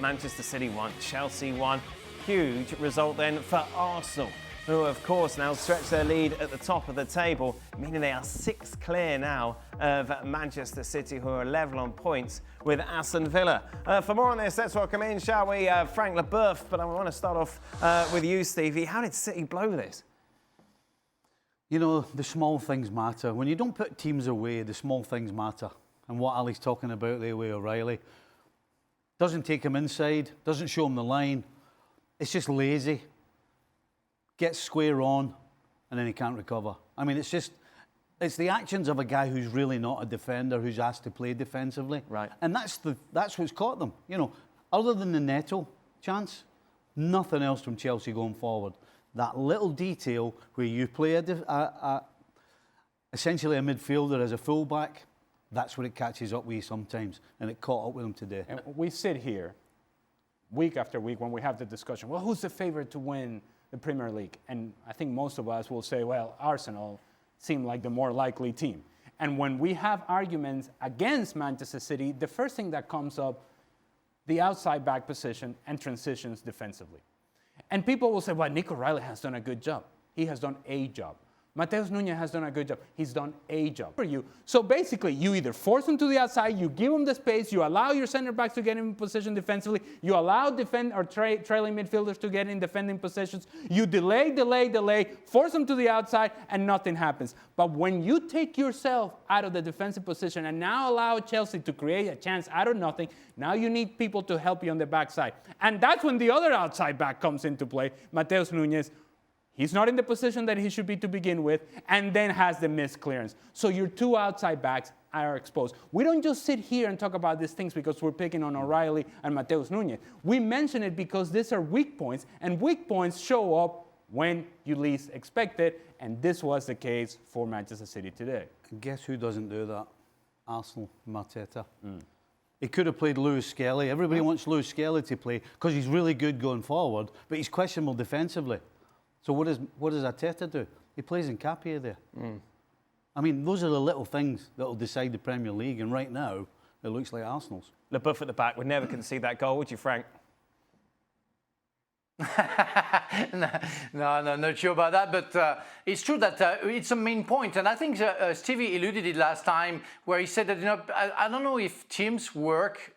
Manchester City won, Chelsea won. Huge result then for Arsenal, who of course now stretch their lead at the top of the table, meaning they are 6 clear now of Manchester City, who are level on points with Aston Villa. For more on this, let's welcome in, shall we, Frank Leboeuf. But I want to start off with you, Stevie. How did City blow this? You know, the small things matter. When you don't put teams away, the small things matter. And what Ali's talking about there with O'Reilly, doesn't take him inside, doesn't show him the line. It's just lazy. Gets square on, and then he can't recover. I mean, it's the actions of a guy who's really not a defender, who's asked to play defensively. Right. And that's what's caught them. You know, other than the Neto chance, nothing else from Chelsea going forward. That little detail where you play essentially a midfielder as a fullback, that's what it catches up with you sometimes, and it caught up with them today. And we sit here week after week when we have the discussion, well, who's the favorite to win the Premier League? And I think most of us will say, well, Arsenal seem like the more likely team. And when we have arguments against Manchester City, the first thing that comes up, the outside back position and transitions defensively. And people will say, well, Nicol has done a good job. He has done a job. Matheus Nunes has done a good job. He's done a job for you. So basically, you either force him to the outside, you give him the space, you allow your center backs to get in position defensively, you allow trailing midfielders to get in defending positions, you delay, force them to the outside, and nothing happens. But when you take yourself out of the defensive position and now allow Chelsea to create a chance out of nothing, now you need people to help you on the backside. And that's when the other outside back comes into play, Matheus Nunes. He's not in the position that he should be to begin with, and then has the missed clearance. So your 2 outside backs are exposed. We don't just sit here and talk about these things because we're picking on O'Reilly and Matheus Nunes. We mention it because these are weak points, and weak points show up when you least expect it, and this was the case for Manchester City today. And guess who doesn't do that? Arsenal, Mateta. He could have played Lewis Skelly. Everybody wants Lewis Skelly to play because he's really good going forward, but he's questionable defensively. So what does Arteta do? He plays in Capia there. I mean, those are the little things that will decide the Premier League, and right now, it looks like Arsenal's. Leboeuf at the back would never concede that goal, would you, Frank? No, not sure about that, but it's true that it's a main point, and I think Stevie alluded it last time, where he said that, you know, I don't know if teams work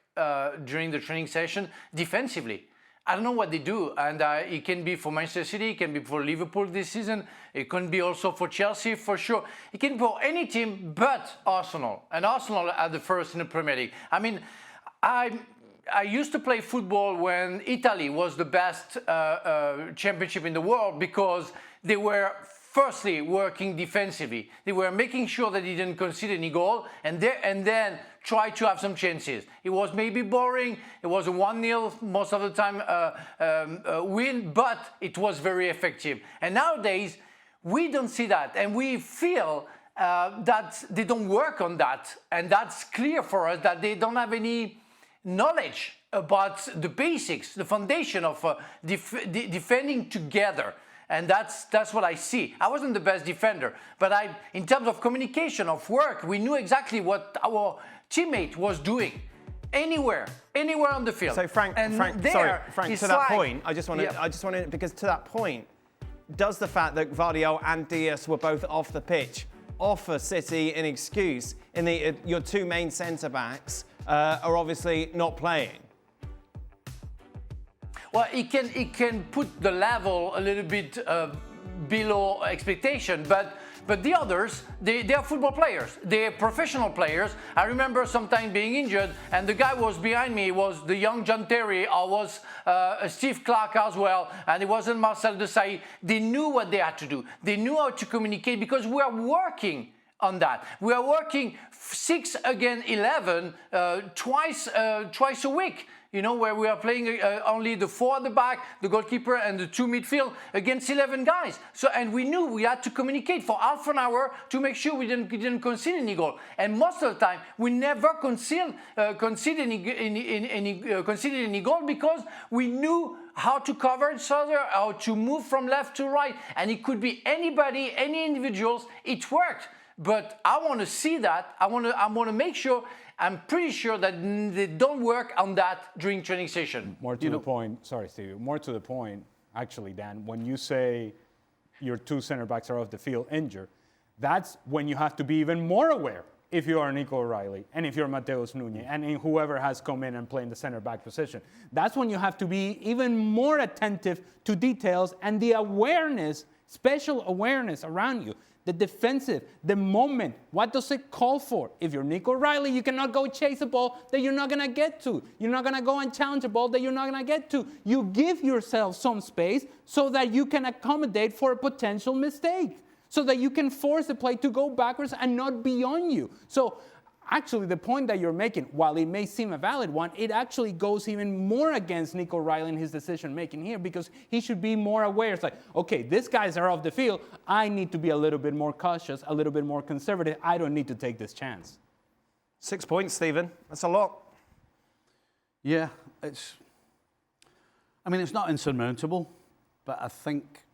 during the training session defensively. I don't know what they do, and it can be for Manchester City, it can be for Liverpool this season, it can be also for Chelsea for sure. It can be for any team but Arsenal, and Arsenal are the first in the Premier League. I mean, I used to play football when Italy was the best championship in the world because they were firstly working defensively. They were making sure that they didn't concede any goal and then try to have some chances. It was maybe boring. It was a 1-0 most of the time win, but it was very effective. And nowadays, we don't see that. And we feel that they don't work on that. And that's clear for us that they don't have any knowledge about the basics, the foundation of defending together. And that's what I see. I wasn't the best defender, but in terms of communication, of work, we knew exactly what our teammate was doing. Anywhere on the field. So Frank, to that point, I just want to, because to that point, does the fact that Vardiol and Diaz were both off the pitch offer City an excuse in that your 2 main centre-backs are obviously not playing? Well, it can put the level a little bit below expectation, but the others, they are football players. They're professional players. I remember sometimes being injured, and the guy was behind me was the young John Terry, or was Steve Clark as well, and it wasn't Marcel Desailly. They knew what they had to do. They knew how to communicate because we are working on that. We are working 6 against 11 twice a week. You know, where we are playing only the 4 at the back, the goalkeeper, and the 2 midfield against 11 guys. So, and we knew we had to communicate for half an hour to make sure we didn't concede any goal. And most of the time, we never conceded any goal because we knew how to cover each other, how to move from left to right, and it could be anybody, any individuals. It worked. But I want to see that. I want to make sure I'm pretty sure that they don't work on that during training session. More to the point, sorry, Steve, more to the point, actually, Dan, when you say your two center backs are off the field injured, that's when you have to be even more aware if you are Nicol O'Reilly and if you're Mateus Nunes and in whoever has come in and played in the center back position. That's when you have to be even more attentive to details and the awareness, special awareness around you. The defensive, the moment, what does it call for? If you're Nicol O'Reilly, you cannot go chase a ball that you're not going to get to. You're not going to go and challenge a ball that you're not going to get to. You give yourself some space so that you can accommodate for a potential mistake, so that you can force the play to go backwards and not be on you. So actually, the point that you're making, while it may seem a valid one, it actually goes even more against Nicol O'Reilly in his decision-making here, because he should be more aware. It's like, okay, these guys are off the field. I need to be a little bit more cautious, a little bit more conservative. I don't need to take this chance. 6 points, Stephen. That's a lot. Yeah, it's not insurmountable, but I think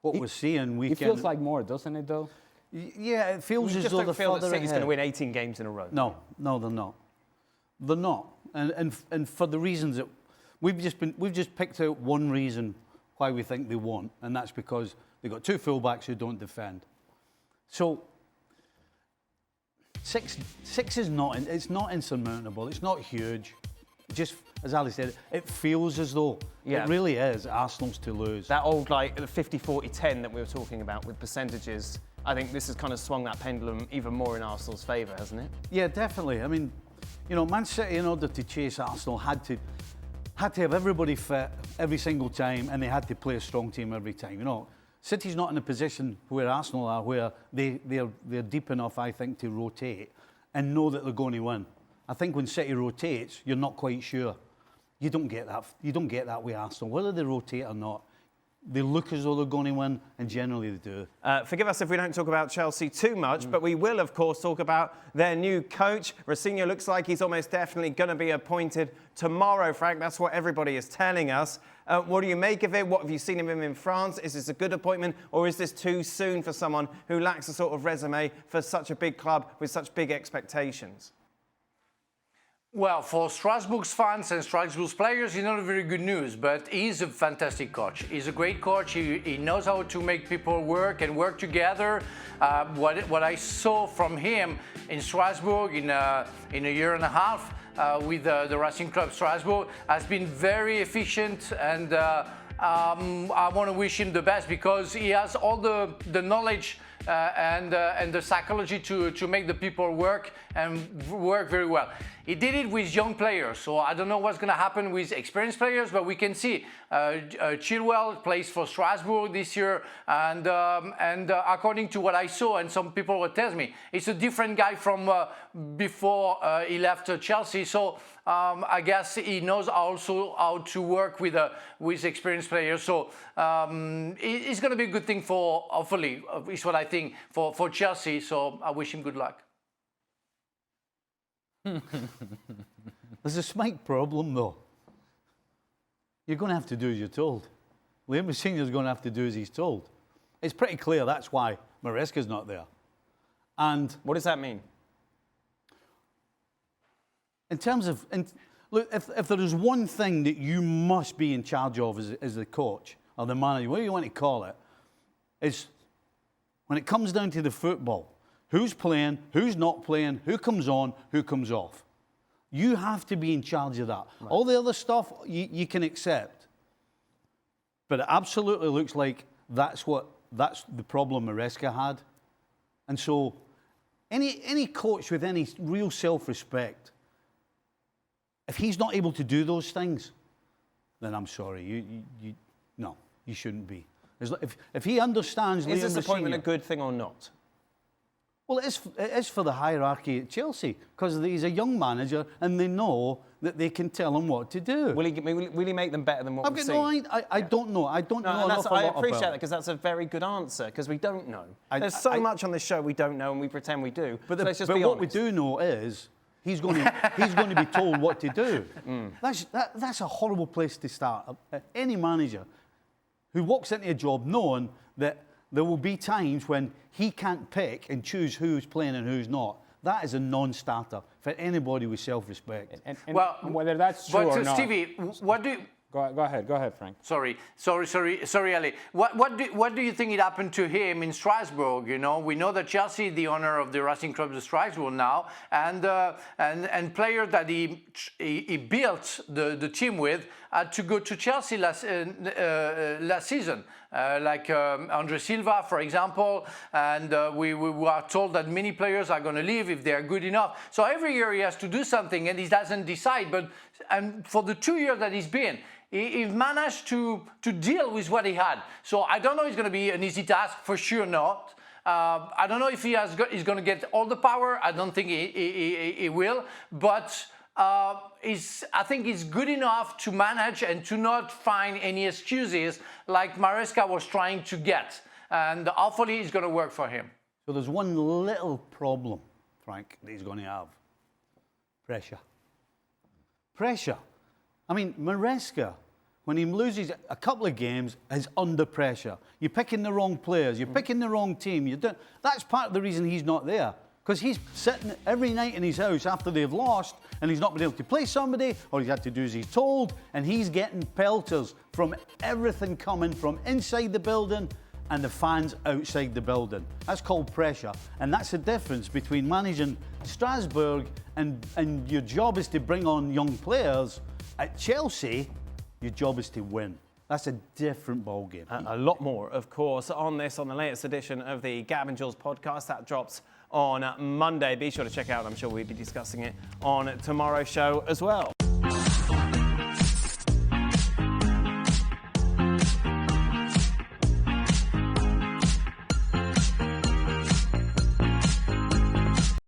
what we're seeing It feels like more, doesn't it, though? Yeah, it feels You as just though don't they're feel that further City's going ahead. to win 18 games in a row. No, they're not. They're not, and for the reasons that we've just picked out one reason why we think they won't, and that's because they've got two fullbacks who don't defend. So six is not. It's not insurmountable. It's not huge. Just as Ali said, it feels as though it really is Arsenal's to lose. That old, like, the 50-40-10 that we were talking about with percentages, I think this has kind of swung that pendulum even more in Arsenal's favour, hasn't it? Yeah, definitely. I mean, Man City, in order to chase Arsenal, had to have everybody fit every single time, and they had to play a strong team every time. City's not in a position where Arsenal are, where they're deep enough, I think, to rotate and know that they're going to win. I think when City rotates, you're not quite sure. You don't get that. You don't get that with Arsenal, whether they rotate or not. They look as though they're going to win, and generally they do. Forgive us if we don't talk about Chelsea too much, but we will, of course, talk about their new coach. Rosenior looks like he's almost definitely going to be appointed tomorrow, Frank. That's what everybody is telling us. What do you make of it? What have you seen of him in France? Is this a good appointment, or is this too soon for someone who lacks a sort of resume for such a big club with such big expectations? Well, for Strasbourg's fans and Strasbourg's players, it's not very good news, but he's a fantastic coach. He's a great coach. He knows how to make people work and work together. What I saw from him in Strasbourg in a year and a half with the Racing Club Strasbourg has been very efficient, and I want to wish him the best, because he has all the knowledge and the psychology to make the people work and work very well. He did it with young players, so I don't know what's going to happen with experienced players, but we can see Chilwell plays for Strasbourg this year, and according to what I saw, and some people will tell me, it's a different guy from before he left Chelsea. So I guess he knows also how to work with experienced players. So it's going to be a good thing for, hopefully, is what I think, for Chelsea. So I wish him good luck. There's a slight problem, though. You're going to have to do as you're told. Liam Rosenior's going to have to do as he's told. It's pretty clear that's why Maresca's not there. And what does that mean? In terms of, look, if there is one thing that you must be in charge of as the coach or the manager, whatever you want to call it, is when it comes down to the football, who's playing, who's not playing, who comes on, who comes off. You have to be in charge of that. Right. All the other stuff you can accept. But it absolutely looks like that's the problem Maresca had. And so any coach with any real self-respect, if he's not able to do those things, then I'm sorry, no, you shouldn't be. If he understands... Is this appointment a good thing or not? Well, it is for the hierarchy at Chelsea, because he's a young manager and they know that they can tell him what to do. Will he make them better than what we've seen? I don't know. I don't know an awful lot about. I appreciate that, because that's a very good answer, because we don't know. There's so much on this show we don't know, and we pretend we do. But let's just be honest. What we do know is he's going to be told what to do. That's a horrible place to start. Any manager who walks into a job knowing that there will be times when he can't pick and choose who's playing and who's not, That is a non-starter for anybody with self-respect. And Well, whether that's true but or not. Stevie, what do you, Go ahead, Frank. Sorry, Ali. What do you think it happened to him in Strasbourg? You know, we know that Chelsea, the owner of the Racing Club of Strasbourg now, and player that he built the team with had to go to Chelsea last season, like Andre Silva, for example, and we are told that many players are going to leave if they are good enough. So every year he has to do something, and he doesn't decide. And for the 2 years that he's been, he managed to deal with what he had. So I don't know if it's going to be an easy task, for sure not. I don't know if he's going to get all the power. I don't think he will. But I think he's good enough to manage and to not find any excuses like Maresca was trying to get. And hopefully it's going to work for him. So there's one little problem, Frank, that he's going to have. Pressure. Pressure. I mean, Maresca, when he loses a couple of games, is under pressure. You're picking the wrong players. You're picking the wrong team. That's part of the reason he's not there. Because he's sitting every night in his house after they've lost and he's not been able to play somebody, or he's had to do as he's told, and he's getting pelters from everything coming from inside the building and the fans outside the building. That's called pressure. And that's the difference between managing Strasbourg and your job is to bring on young players. At Chelsea, your job is to win. That's a different ballgame. A lot more, of course, on this, on the latest edition of the Gab and Jules podcast. That drops on Monday. Be sure to check out. I'm sure we'll be discussing it on tomorrow's show as well.